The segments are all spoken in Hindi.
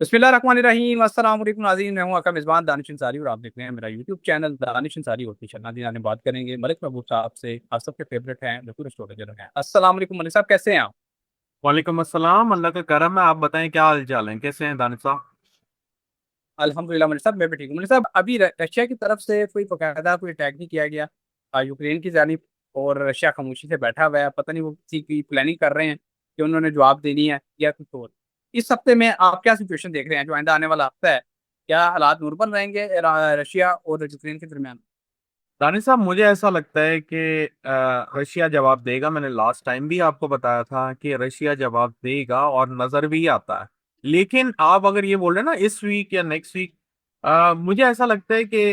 बिस्मिल्लाहिर्रहमानिर्रहीम अस्सलाम वालेकुम नाज़रीन, मैं हूं आपका मेज़बान दानिश अंसारी और आप देख रहे हैं मेरा YouTube channel Danish Ansari official. नाज़रीन, आज हम बात करेंगे मलिक महबूब साहब से। आप सबके फेवरेट हैं, बिल्कुल एस्ट्रोलॉजर हैं। अस्सलाम वालेकुम मलिक साहब, कैसे हैं आप? वालेकुम अस्सलाम। अल्लाह का करम है। आप बताएं, क्या हाल चाल है? कैसे हैं दानिश साहब? अल्हम्दुलिल्लाह मलिक साहब, मैं भी ठीक हूँ। मलिक साहब, अभी रशिया की तरफ से कोई बाकायदा कोई अटैक नहीं किया गया यूक्रेन की जानिब, और रशिया खामोशी से बैठा हुआ है। पता नहीं वो किसी की प्लानिंग कर रहे हैं कि उन्होंने जवाब देनी है या कुछ और। इस हफ्ते में आप क्या सिचुएशन देख रहे हैं? जो आइंदा आने वाला हफ्ता है, क्या हालात नॉर्मल रहेंगे रशिया और यूक्रेन के दरमियान? दानिश साहब, मुझे ऐसा लगता है कि रशिया जवाब देगा। मैंने लास्ट टाइम भी आपको बताया था कि रशिया जवाब देगा और नजर भी आता है। लेकिन आप अगर ये बोल रहे हैं ना, इस वीक या नेक्स्ट वीक, मुझे ऐसा लगता है कि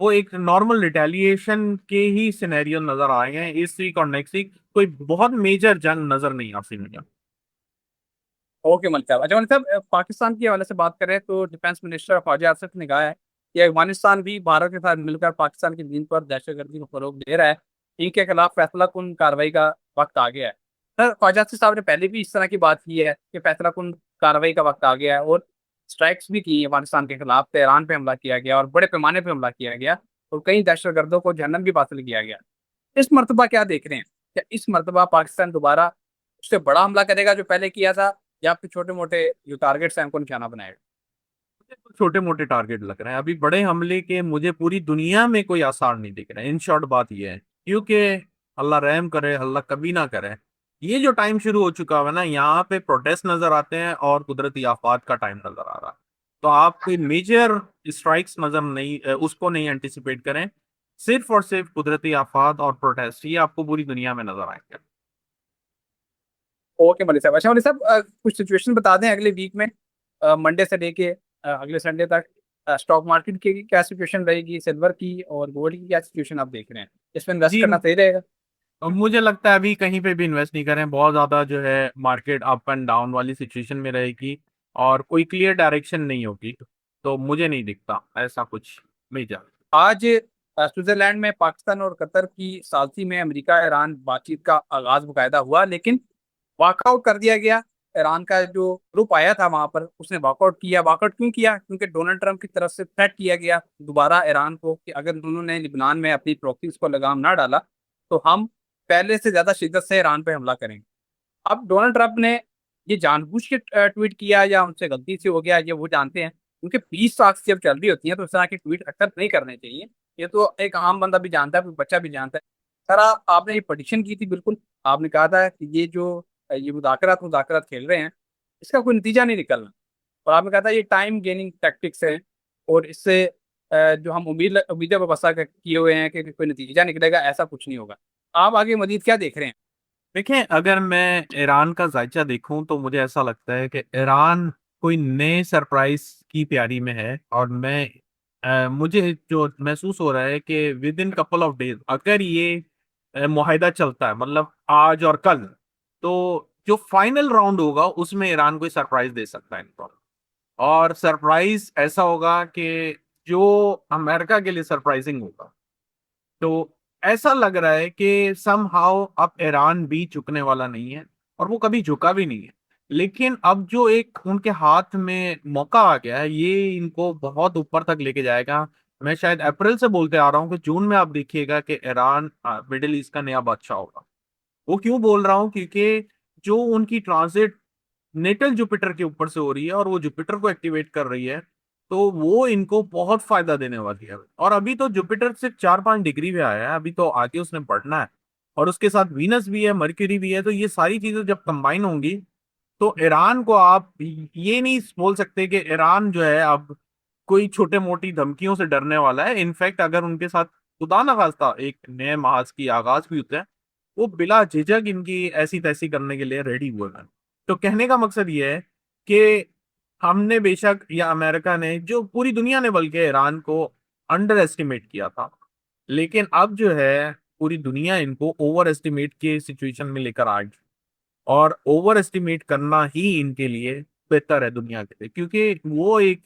वो एक नॉर्मल रिटेलिएशन के ही सिनेरियो नजर आए हैं इस वीक और नेक्स्ट वीक। कोई बहुत मेजर जंग नजर नहीं आ रही मुझे। ओके मलिक साहब। अच्छा मलिक साहब, पाकिस्तान के हवाले से बात करें तो डिफेंस मिनिस्टर ख्वाजा आसिफ ने कहा है कि अफगानिस्तान भी भारत के साथ मिलकर पाकिस्तान की ज़मीन पर दहशतगर्दी को फरोग दे रहा है। इनके खिलाफ फैसला कुन कार्रवाई का वक्त आ गया है। सर, ख्वाजा आसिफ साहब ने पहले भी इस तरह की बात की है कि फैसला कुन कार्रवाई का वक्त आ गया है, और स्ट्राइक्स भी की अफगानिस्तान के खिलाफ। तेहरान पे हमला किया गया और बड़े पैमाने पर हमला किया गया, और कई दहशतगर्दों को जहन्नम भी हासिल किया गया। इस मरतबा क्या देख रहे हैं? क्या इस मरतबा पाकिस्तान दोबारा उससे बड़ा हमला करेगा जो पहले किया था, या फिर छोटे मोटे जो टारगेट्स हैं उनको निशाना बनाएगा? छोटे मोटे टारगेट लग रहे हैं अभी। बड़े हमले के मुझे पूरी दुनिया में कोई आसार नहीं दिख रहे। इन शॉर्ट बात यह है, क्योंकि अल्लाह रहम करे, अल्लाह कभी ना करे। ये जो टाइम शुरू हो चुका है ना, यहाँ पे प्रोटेस्ट नजर आते हैं और कुदरती आफात का टाइम नजर आ रहा है। तो आप कोई मेजर स्ट्राइक्स नजर नहीं, उसको नहीं एंटिसिपेट करें। सिर्फ और सिर्फ कुदरती आफात और प्रोटेस्ट ये आपको पूरी दुनिया में नजर आएंगे। ओके मलिक साहब। अच्छा मलिक साहब, कुछ सिचुएशन बता दें अगले वीक में, मंडे से लेके अगले संडे तक स्टॉक मार्केट की क्या सिचुएशन रहेगी, सिल्वर की और गोल्ड की क्या सिचुएशन आप देख रहे हैं? इसमें इन्वेस्ट जी, करना सही रहेगा? और मुझे लगता है अभी कहीं पे भी इन्वेस्ट नहीं करें। बहुत ज्यादा जो है मार्केट अप एंड डाउन वाली सिचुएशन में रहेगी और कोई क्लियर डायरेक्शन नहीं होगी। तो मुझे नहीं दिखता ऐसा कुछ मेजर। आज स्विट्जरलैंड में पाकिस्तान और कतर की सालसी में अमेरिका ईरान बातचीत का आगाज बाकायदा हुआ, लेकिन वॉकआउट कर दिया गया। ईरान का जो ग्रुप आया था वहां पर, उसने वॉकआउट किया। वॉकआउट क्यों किया? क्योंकि डोनाल्ड ट्रंप की तरफ से थ्रेट किया गया दोबारा ईरान को कि अगर उन्होंने लिबनान में अपनी प्रॉक्सीज को लगाम ना डाला तो हम पहले से ज्यादा शिद्दत से ईरान पे हमला करेंगे। अब डोनाल्ड ट्रंप ने ये जानबूझ के ट्वीट किया या उनसे गलती से हो गया, ये वो जानते हैं। क्योंकि पीस टॉक्स जब चल रही होती हैं तो इस तरह के ट्वीट अक्सर नहीं करने चाहिए। ये तो एक आम बंदा भी जानता है, कोई बच्चा भी जानता है। सर, आपने ये पटिशन की थी, बिल्कुल। आपने कहा था कि ये मुदाकरात मुदाकरात खेल रहे हैं, इसका कोई नतीजा नहीं निकलना। और आपने कहा था ये टाइम गेनिंग टैक्टिक्स है, और इससे जो हम उम्मीदें वसा किए हुए हैं कि कोई नतीजा निकलेगा, ऐसा कुछ नहीं होगा। आप आगे मजीद क्या देख रहे हैं? देखें, अगर मैं ईरान का जायचा देखूं तो मुझे ऐसा लगता है कि ईरान कोई नए सरप्राइज की तैयारी में है। और मुझे जो महसूस हो रहा है कि with in couple of days अगर ये मुआहिदा चलता है, मतलब आज और कल, तो जो फाइनल राउंड होगा उसमें ईरान कोई सरप्राइज दे सकता है इनको। और सरप्राइज ऐसा होगा कि जो अमेरिका के लिए सरप्राइजिंग होगा। तो ऐसा लग रहा है कि समहाउ अब ईरान भी झुकने वाला नहीं है, और वो कभी झुका भी नहीं है। लेकिन अब जो एक उनके हाथ में मौका आ गया है, ये इनको बहुत ऊपर तक लेके जाएगा। मैं शायद अप्रैल से बोलते आ रहा हूँ कि जून में आप देखिएगा कि ईरान मिडिल ईस्ट का नया बादशाह होगा। वो क्यों बोल रहा हूँ? क्योंकि जो उनकी ट्रांजिट नेटल जुपिटर के ऊपर से हो रही है और वो जुपिटर को एक्टिवेट कर रही है, तो वो इनको बहुत फायदा देने वाली है। और अभी तो जुपिटर सिर्फ 4-5 डिग्री पे आया है, अभी तो आगे उसने बढ़ना है। और उसके साथ वीनस भी है, मर्क्यूरी भी है। तो ये सारी चीजें जब कंबाइन होंगी, तो ईरान को आप ये नहीं बोल सकते कि ईरान जो है अब कोई छोटे मोटी धमकियों से डरने वाला है। इनफैक्ट अगर उनके साथ खुदा न खास्ता एक नए महाज की आगाज भी होता है, वो बिला झिझक इनकी ऐसी तैसी करने के लिए रेडी हुए हैं। तो कहने का मकसद ये है कि हमने बेशक, या अमेरिका ने, जो पूरी दुनिया ने बल्कि ईरान को अंडर एस्टिमेट किया था, लेकिन अब जो है पूरी दुनिया इनको ओवर एस्टिमेट के सिचुएशन में लेकर आ गई। और ओवर एस्टिमेट करना ही इनके लिए बेहतर है दुनिया के लिए, क्योंकि वो एक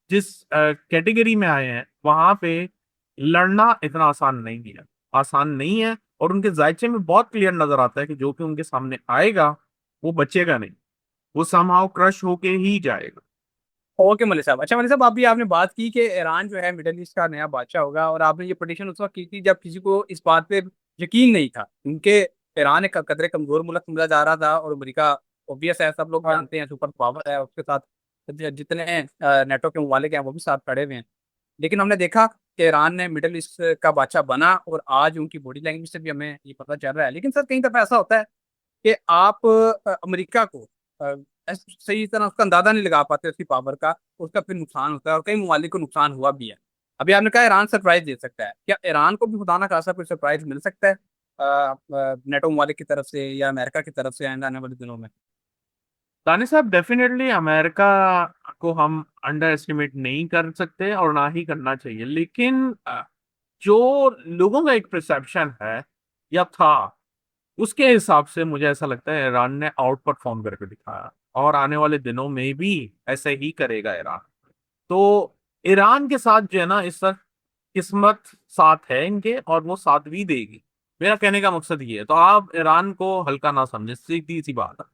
जिस कैटेगरी में आए हैं वहां पे लड़ना इतना आसान नहीं है। और उनके जायचे में बहुत क्लियर नजर आता है कि जो कि उनके सामने आएगा वो बचेगा नहीं, वो समहाउ क्रश होके ही जाएगा। ओके मलिक साहब। अच्छा मलिक साहब, अभी आपने बात की कि ईरान जो है मिडिल ईस्ट का नया बादशाह होगा, और आपने ये प्रेडिक्शन उस वक्त की थी जब किसी को इस बात पे यकीन नहीं था, क्योंकि ईरान एक कदरे कमजोर मुल्क समझा जा रहा था, और अमेरिका ऑब्वियस है, सब लोग जानते हैं सुपर पावर है, उसके साथ जितने नेटो के ममालिक हैं वो भी साथ खड़े हुए हैं। लेकिन हमने देखा कि ईरान ने मिडिल ईस्ट का बादशाह बना, और आज उनकी बॉडी लैंग्वेज से भी हमें ये पता चल रहा है। लेकिन सर कई दफा ऐसा होता है कि आप अमेरिका को सही तरह उसका अंदाजा नहीं लगा पाते उसकी पावर का, उसका फिर नुकसान होता है, और कई ममालिक को नुकसान हुआ भी है। अभी आपने कहा ईरान सरप्राइज दे सकता है, क्या ईरान को भी खुदा ना खासा कोई सरप्राइज मिल सकता है नेटो ममालिक की तरफ से या अमेरिका की तरफ से आने वाले दिनों में? दानिश साहब, डेफिनेटली अमेरिका को हम अंडर एस्टिमेट नहीं कर सकते और ना ही करना चाहिए, लेकिन जो लोगों का एक परसेप्शन है या था, उसके हिसाब से मुझे ऐसा लगता है ईरान ने आउट परफॉर्म करके दिखाया, और आने वाले दिनों में भी ऐसे ही करेगा ईरान। तो ईरान के साथ जो है ना, इस वक्त किस्मत साथ है इनके, और वो साथ भी देगी। मेरा कहने का मकसद ये है, तो आप ईरान को हल्का ना समझे, सीधी सी बात है।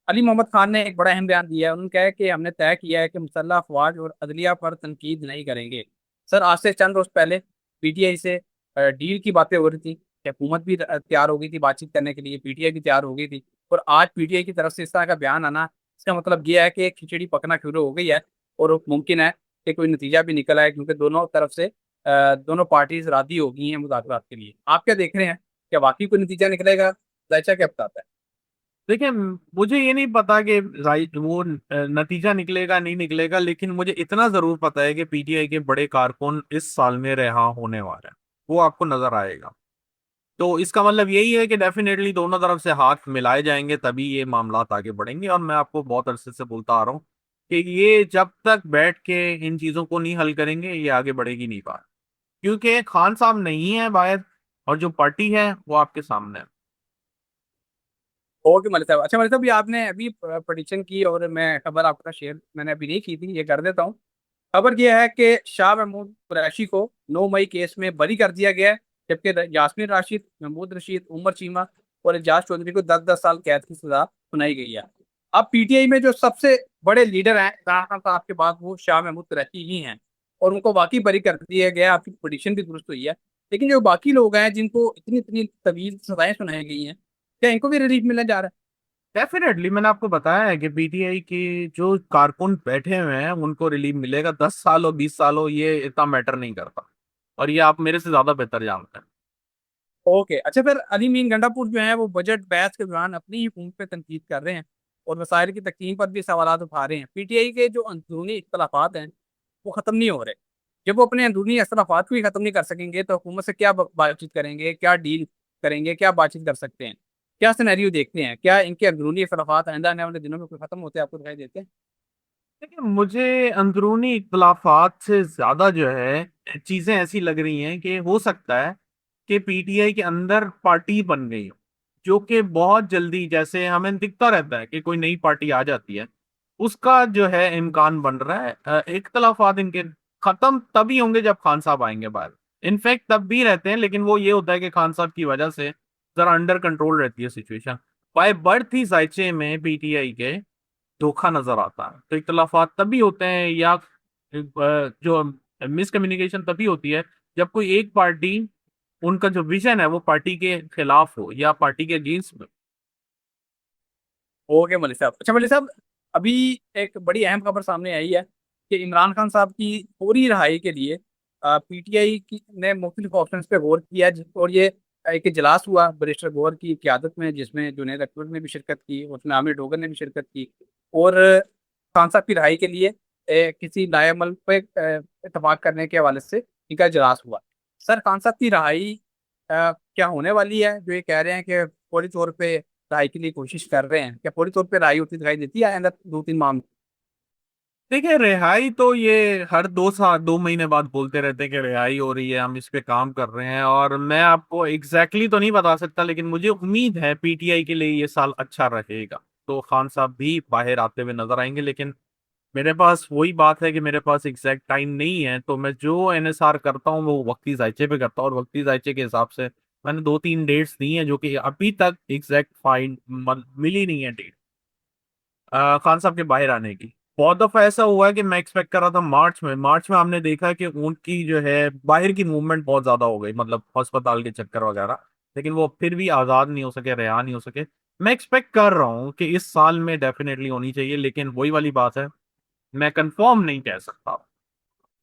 अली मोहम्मद खान ने एक बड़ा अहम बयान दिया है। उन्होंने कहा है कि हमने तय किया है कि मुसल्लह अफवाज और अदलिया पर तनकीद नहीं करेंगे। सर आज से चंद रोज पहले पीटीआई से डील की बातें हो रही थी कि हुकूमत भी तैयार हो गई थी बातचीत करने के लिए, पीटीआई भी तैयार हो गई थी, और आज पीटीआई की तरफ से इस तरह का बयान आना, इसका मतलब ये है कि खिचड़ी पकना शुरू हो गई है, और मुमकिन है कि कोई नतीजा भी निकल आए, क्योंकि दोनों तरफ से दोनों पार्टीज राजी हो गई हैं मुज़ाकरात के लिए। आप क्या देख रहे हैं, क्या वाकई कोई नतीजा निकलेगा? जायचा क्या बताता है? देखिए, मुझे ये नहीं पता कि वो नतीजा निकलेगा नहीं निकलेगा, लेकिन मुझे इतना जरूर पता है कि पीटीआई के बड़े कारकुन इस साल में रिहा होने वाले हैं। वो आपको नजर आएगा। तो इसका मतलब यही है कि डेफिनेटली दोनों तरफ से हाथ मिलाए जाएंगे, तभी ये मामला आगे बढ़ेंगे। और मैं आपको बहुत अरसे से बोलता आ रहा हूँ कि ये जब तक बैठ के इन चीजों को नहीं हल करेंगे, ये आगे बढ़ेगी नहीं बात, क्योंकि खान साहब नहीं है बाहर, और जो पार्टी है वो आपके सामने है। ओके मलिक साहब। अच्छा मलिक साहब, ये आपने अभी प्रेडिक्शन की, और मैं खबर आपके साथ शेयर मैंने अभी नहीं की थी, ये कर देता हूँ। खबर यह है कि शाह महमूद कुरैशी को 9 मई केस में बरी कर दिया गया है, जबकि यास्मीन राशिद, महमूद रशीद, उमर चीमा और एजाज चौधरी को 10-10 साल कैद की सजा सुनाई गई है। अब पीटीआई में जो सबसे बड़े लीडर हैं इमरान खान साहब के बाद, वो शाह महमूद कुरैशी ही हैं, और उनको वाकई बरी कर दिया गया। आपकी प्रेडिक्शन भी दुरुस्त हुई है। लेकिन जो बाकी लोग हैं जिनको इतनी इतनी तवील सजाएं सुनाई गई हैं, क्या इनको भी रिलीफ मिलने जा रहा है? डेफिनेटली, मैंने आपको बताया है कि पीटीआई के जो कारकुन बैठे हुए हैं उनको रिलीफ मिलेगा। 10 साल हो 20 साल हो, ये इतना मैटर नहीं करता, और ये आप मेरे से ज्यादा बेहतर जानते हैं। ओके। अच्छा फिर अली मीन गंडापुर जो है वो बजट बहस के दौरान अपनी ही हुकूमत पे तनकीद कर रहे हैं, और वसाइल की तकसीम पर भी सवाल उठा रहे हैं। पीटीआई के जो अंदरूनी इख्तलाफात हैं वो ख़त्म नहीं हो रहे। जब वो अपने अंदरूनी इख्तलाफात को ही ख़त्म नहीं कर सकेंगे, तो हुकूमत से क्या बातचीत करेंगे, क्या डील करेंगे, क्या बातचीत कर सकते हैं? क्या सिनेरियो देखते हैं? क्या इनके अंदरूनी इख्तलाफात आइंदा आने वाले दिनों में कोई ख़त्म होते हैं, आपको दिखाई देते हैं? देखिए, मुझे अंदरूनी इख्तलाफात से ज्यादा जो है चीजें ऐसी लग रही हैं कि हो सकता है कि पीटीआई के अंदर पार्टी बन गई हो, जो कि बहुत जल्दी, जैसे हमें दिखता रहता है कि कोई नई पार्टी आ जाती है, उसका जो है इम्कान बन रहा है। इख्तलाफात इनके खत्म तभी होंगे जब खान साहब आएंगे बाहर। इनफैक्ट तब भी रहते हैं, लेकिन वो ये होता है कि खान साहब की वजह से जरा अंडर कंट्रोल रहती है सिचुएशन। बाय बर्थ ही जायचे में पीटीआई के धोखा नजर आता है। तो इख्तलाफात तभी होते हैं, या जो मिसकम्युनिकेशन तभी होती है, जब कोई एक पार्टी, उनका जो विजन है वो पार्टी के खिलाफ हो या पार्टी के अगेंस्ट में। ओके मलिक साहब। अच्छा मलिक साहब, अभी एक बड़ी अहम खबर सामने आई है कि इमरान खान साहब की पूरी रिहाई के लिए पीटीआई की ने मुख्तलिफ ऑप्शन पे गौर किया, और ये एक इजलास हुआ बैरिस्टर गौर की क़यादत में, जिसमें जुनैद अकबर ने भी शिरकत की, उसमें आमिर डोगर ने भी शिरकत की, और खान साहब की रिहाई के लिए किसी लाएमल पे इतफाक करने के हवाले से इनका इजलास हुआ। सर खान साहब की रिहाई क्या होने वाली है? जो ये कह रहे हैं कि फौरी तौर पे राय के लिए कोशिश कर रहे हैं, क्या पूरी तौर पे राय होती दिखाई देती है आइंदा 2-3 माह में? देखिए, रिहाई तो ये हर 2 साल 2 महीने बाद बोलते रहते हैं कि रिहाई हो रही है, हम इस पे काम कर रहे हैं, और मैं आपको एग्जैक्टली तो नहीं बता सकता, लेकिन मुझे उम्मीद है पीटीआई के लिए ये साल अच्छा रहेगा। तो खान साहब भी बाहर आते हुए नजर आएंगे, लेकिन मेरे पास वही बात है कि मेरे पास एग्जैक्ट टाइम नहीं है। तो मैं जो एनएसआर करता हूँ वो वक्ती जायचे पे करता हूँ, और वक्ती जायचे के हिसाब से मैंने 2-3 डेट्स दी हैं, जो कि अभी तक एग्जैक्ट फाइन मिली नहीं है डेट खान साहब के बाहर आने की। बहुत दफा ऐसा हुआ है कि मैं एक्सपेक्ट कर रहा था मार्च में हमने देखा कि ऊंट की जो है बाहर की मूवमेंट बहुत ज्यादा हो गई, मतलब अस्पताल के चक्कर वगैरह, लेकिन वो फिर भी आजाद नहीं हो सके, रेहान नहीं हो सके। मैं एक्सपेक्ट कर रहा हूँ कि इस साल में डेफिनेटली होनी चाहिए, लेकिन वही वाली बात है, मैं कंफर्म नहीं कह सकता।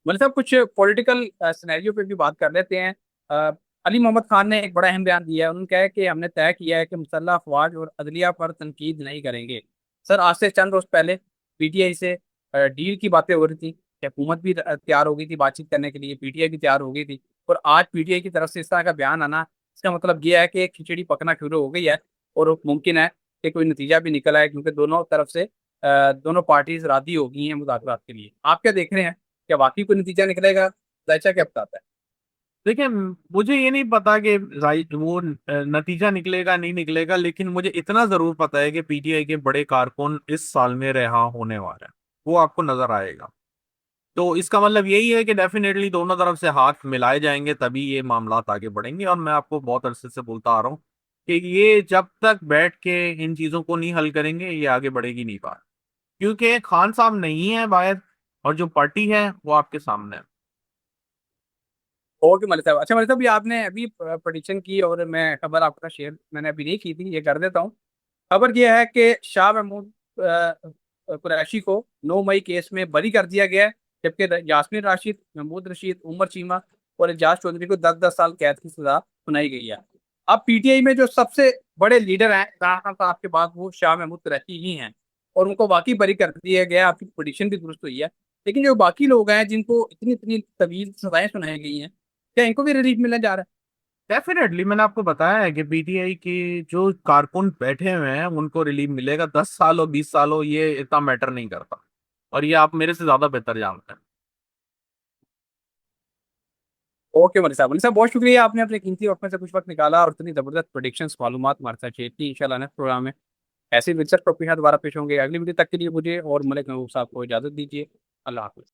मतलब साहब कुछ पॉलिटिकल सिनेरियो पे भी बात कर लेते हैं। अ, अली मोहम्मद खान ने एक बड़ा अहम बयान दिया है। उन्होंने कहा है कि हमने तय किया है कि मुसल्लह अफवाज और अदलिया पर तनकीद नहीं करेंगे। सर आज से चंद रोज पहले पीटीआई से डील की बातें हो रही थी कि हुकूमत भी तैयार हो गई थी बातचीत करने के लिए, पीटीआई भी तैयार हो गई थी, और आज पीटीआई की तरफ से इस तरह का बयान आना, इसका मतलब ये है कि खिचड़ी पकना शुरू हो गई है, और मुमकिन है कि कोई नतीजा भी निकल आए, क्योंकि दोनों तरफ से दोनों पार्टीज राजी हो गई हैं मुज़ाकरात के लिए। आप क्या देख रहे हैं, क्या वाकई कोई नतीजा निकलेगा? जायचा क्या बताता है? देखिए, मुझे ये नहीं पता कि वो नतीजा निकलेगा नहीं निकलेगा, लेकिन मुझे इतना जरूर पता है कि पीटीआई के बड़े कारकुन इस साल में रिहा होने वाले हैं, वो आपको नजर आएगा। तो इसका मतलब यही है कि डेफिनेटली दोनों तरफ से हाथ मिलाए जाएंगे, तभी ये मामला आगे बढ़ेंगे। और मैं आपको बहुत अरसे से बोलता आ रहा हूँ कि ये जब तक बैठ के इन चीजों को नहीं हल करेंगे, ये आगे बढ़ेगी नहीं बात, क्योंकि खान साहब नहीं है बाहर, और जो पार्टी है वो आपके सामने है। ओके मलिक साहब। अच्छा मलिक साहब, ये आपने अभी प्रेडिक्शन की और मैं खबर आपका शेयर मैंने अभी नहीं की थी, ये कर देता हूँ। खबर यह है कि शाह महमूद कुरैशी को 9 मई केस में बरी कर दिया गया है, जबकि यास्मीन राशिद, महमूद रशीद, उमर चीमा और एजाज चौधरी को 10-10 साल कैद की सजा सुनाई गई है। अब पीटीआई में जो सबसे बड़े लीडर हैं इमरान खान साहब के बाद, वो शाह महमूद कुरैशी ही हैं, और उनको वाकई बरी कर दिया गया। आपकी प्रेडिक्शन भी दुरुस्त हुई है। लेकिन जो बाकी लोग हैं जिनको इतनी इतनी तवील सजाएं सुनाई गई हैं, क्या इनको भी रिलीफ मिलने जा रहा है? डेफिनेटली मैंने आपको बताया है कि पीटीआई के जो कारकुन बैठे हुए हैं उनको रिलीफ मिलेगा, 10 साल हो 20 साल हो, ये इतना मैटर नहीं करता, और ये आप मेरे से ज्यादा बेहतर जानते हैं। ओके मनी साहब बहुत शुक्रिया, आपने अपने कीमती वक्त में से कुछ वक्त निकाला और इतनी जबरदस्त प्रोडिक्शंस मालूमात हमारे साथ शेयर की। इंशाल्लाह नेक्स्ट प्रोग्राम में ऐसे दिलचस्प टॉपिक के साथ दोबारा पेश होंगे। अगली वीडियो तक के लिए मुझे और मलिक महबूब साहब को इजाजत दीजिए। अल्लाह हाफिज़।